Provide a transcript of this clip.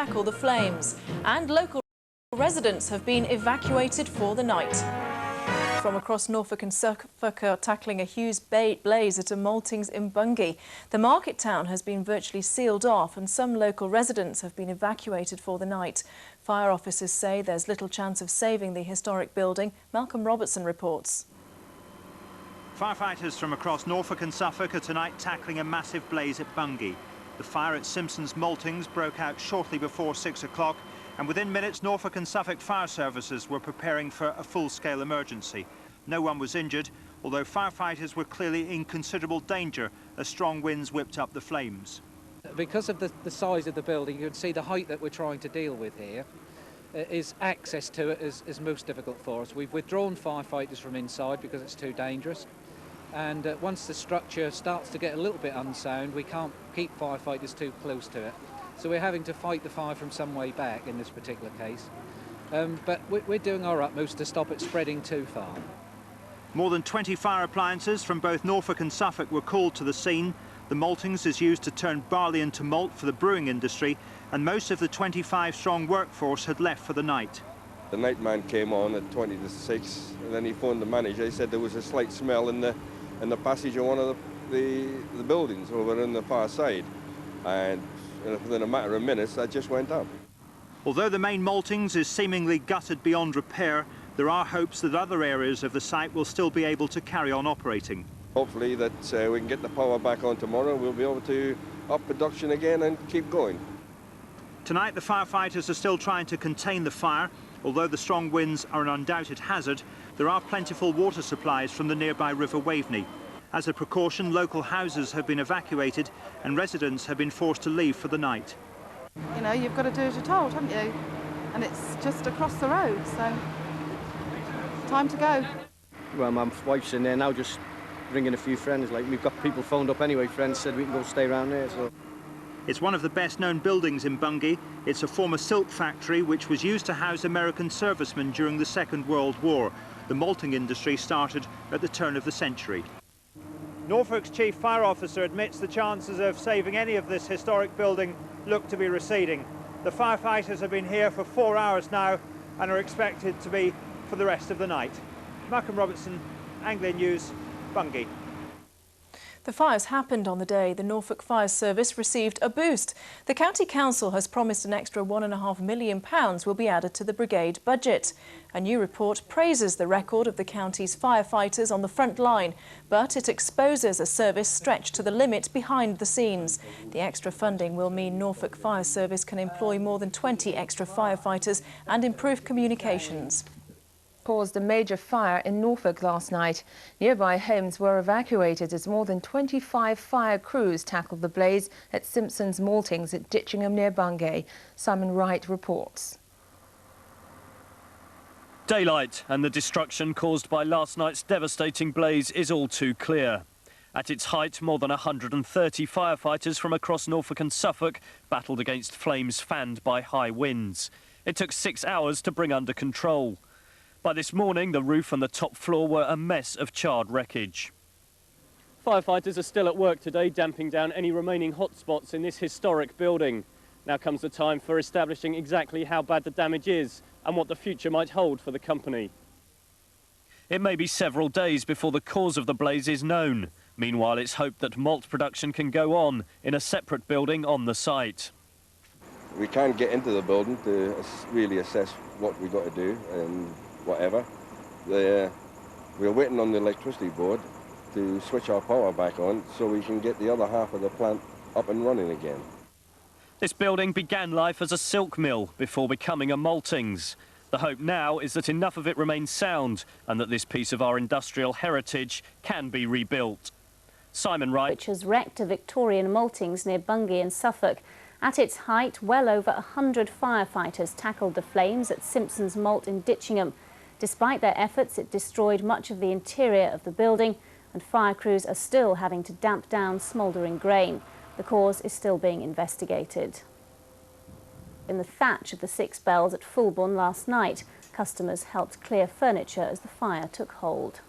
tackle the flames, and local residents have been evacuated for the night. From across Norfolk and Suffolk are tackling a huge blaze at a maltings in Bungay. The market town has been virtually sealed off and some local residents have been evacuated for the night. Fire officers say there's little chance of saving the historic building. Malcolm Robertson reports. Firefighters from across Norfolk and Suffolk are tonight tackling a massive blaze at Bungay. The fire at Simpsons maltings broke out shortly before 6 o'clock, and within minutes Norfolk and Suffolk fire services were preparing for a full-scale emergency. No one was injured, although firefighters were clearly in considerable danger as strong winds whipped up the flames. Because of the size of the building, you can see the height that we're trying to deal with here. Is access to it is most difficult for us. We've withdrawn firefighters from inside because it's too dangerous. And once the structure starts to get a little bit unsound, we can't keep firefighters too close to it. So we're having to fight the fire from some way back in this particular case. But we're doing our utmost to stop it spreading too far. More than 20 fire appliances from both Norfolk and Suffolk were called to the scene. The maltings is used to turn barley into malt for the brewing industry, and most of the 25-strong workforce had left for the night. The nightman came on at 20 to 6, and then he phoned the manager. He said there was a slight smell in the passage of one of the buildings over on the far side, and within a matter of minutes that just went up. Although the main maltings is seemingly gutted beyond repair, there are hopes that other areas of the site will still be able to carry on operating. Hopefully that we can get the power back on tomorrow. We'll be able to up production again and keep going. Tonight the firefighters are still trying to contain the fire. Although the strong winds are an undoubted hazard, there are plentiful water supplies from the nearby River Waveney. As a precaution, local houses have been evacuated and residents have been forced to leave for the night. You know, you've got to do as you're told, haven't you? And it's just across the road, so time to go. Well, my wife's in there now just ringing a few friends. Like, we've got people phoned up anyway. Friends said we can go stay around there, so. It's one of the best-known buildings in Bungay. It's a former silk factory which was used to house American servicemen during the Second World War. The malting industry started at the turn of the century. Norfolk's chief fire officer admits the chances of saving any of this historic building look to be receding. The firefighters have been here for 4 hours now and are expected to be for the rest of the night. Malcolm Robertson, Anglia News, Bungay. The fires happened on the day the Norfolk Fire Service received a boost. The County Council has promised an extra £1.5 million will be added to the brigade budget. A new report praises the record of the county's firefighters on the front line, but it exposes a service stretched to the limit behind the scenes. The extra funding will mean Norfolk Fire Service can employ more than 20 extra firefighters and improve communications. Caused a major fire in Norfolk last night. Nearby homes were evacuated as more than 25 fire crews tackled the blaze at Simpsons maltings at Ditchingham near Bungay. Simon Wright reports. Daylight and the destruction caused by last night's devastating blaze is all too clear. At its height, more than 130 firefighters from across Norfolk and Suffolk battled against flames fanned by high winds. It took 6 hours to bring under control. By this morning, the roof and the top floor were a mess of charred wreckage. Firefighters are still at work today, damping down any remaining hotspots in this historic building. Now comes the time for establishing exactly how bad the damage is and what the future might hold for the company. It may be several days before the cause of the blaze is known. Meanwhile, it's hoped that malt production can go on in a separate building on the site. We can't get into the building to really assess what we've got to do and whatever. We're waiting on the electricity board to switch our power back on so we can get the other half of the plant up and running again. This building began life as a silk mill before becoming a maltings. The hope now is that enough of it remains sound and that this piece of our industrial heritage can be rebuilt. Simon Wright. Which has wrecked a Victorian maltings near Bungay in Suffolk. At its height, well over 100 firefighters tackled the flames at Simpsons Malt in Ditchingham. Despite their efforts, it destroyed much of the interior of the building, and fire crews are still having to damp down smouldering grain. The cause is still being investigated. In the thatch of the Six Bells at Fulbourn last night, customers helped clear furniture as the fire took hold.